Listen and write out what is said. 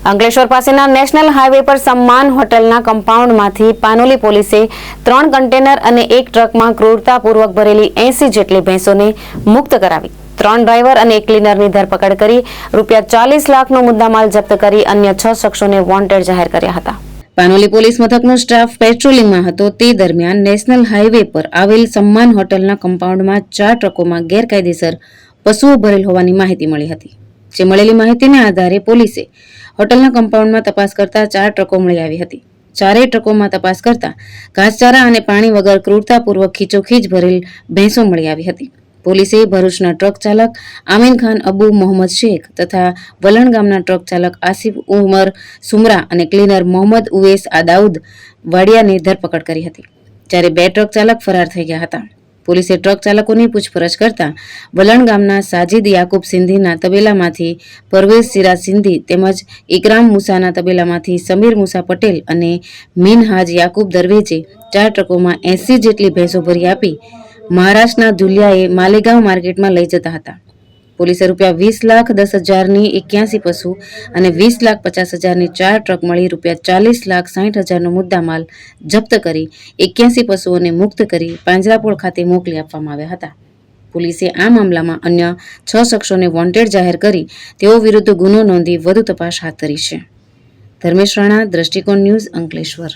અંકલેશ્વર પાસેના national highway પર સમ્માન હોટલના કમ્પાઉન્ડમાંથી પાનોલી પોલીસે 3 કન્ટેનર અને 1 ટ્રકમાં ક્રૂરતાપૂર્વક ભરેલી 80 જેટલી ભેંસોને મુક્ત કરાવી 3 ડ્રાઈવર અને 1 ક્લીનરની ધરપકડ કરી ₹40 લાખનો મુદ્દામાલ જપ્ત કરી અન્ય 6 શખ્સોને વોન્ટેડ જાહેર કર્યા હતા। પાનોલી પોલીસ મથકનો સ્ટાફ પેટ્રોલિંગમાં હતો તે દરમિયાન નેશનલ હાઈવે પર આવેલ સમ્માન હોટલના કમ્પાઉન્ડમાં 4 ટ્રકોમાં ગેરકાયદેસર પશુઓ ભરેલ હોવાની માહિતી મળી હતી। જે મળેલી માહિતીને આધારે પોલીસે હોટલના કમ્પાઉન્ડમાં તપાસ કરતા 4 ટ્રકો મળી આવી હતી। ચારેય ટ્રકોમાં તપાસ કરતા ઘાસચારા અને પાણી વગર ક્રૂરતાપૂર્વક ખીચોખીચ ભરેલ ભેંસો મળી આવી હતી। પોલીસે ભરૂચના ટ્રક ચાલક આમીન ખાન અબુ મોહમ્મદ શેખ તથા વલણ ગામના ટ્રક ચાલક આસિફ ઉમર સુમરા અને ક્લીનર મોહમ્મદ ઉવેસ દાઉદ વાડિયાની ધરપકડ કરી હતી, જ્યારે 2 ટ્રક ચાલક ફરાર થઈ ગયા હતા। પોલીસે ટ્રક ચાલકોની પૂછપરછ કરતા વલણ ગામના સાજિદ યાકુબ સિંધીના તબેલામાંથી પરવેઝ સિરાજ સિંધી તેમજ ઇકરામ મુસાના તબેલામાંથી સમીર મુસા પટેલ અને મિનહાજ યાકુબ દરવેજે 4 ટ્રકોમાં 80 જેટલી ભેંસો ભરી આપી મહારાષ્ટ્રના ધુલિયાએ માલેગાંવ માર્કેટમાં લઈ જતા હતા। પોલીસે ₹20,10,000ની 81 પશુ અને ₹20,50,000ની 4 ટ્રક મળી ₹40,60,000નો મુદ્દામાલ જપ્ત કરી 81 પશુઓને મુક્ત કરી પાંજરાપોળ ખાતે મોકલી આપવામાં આવ્યા હતા। પોલીસે આ મામલામાં અન્ય 6 શખ્સોને વોન્ટેડ જાહેર કરી તેઓ વિરુદ્ધ ગુનો નોંધી વધુ તપાસ હાથ ધરી છે। ધર્મેશ રાણા, દ્રષ્ટિકોણ ન્યૂઝ, અંકલેશ્વર।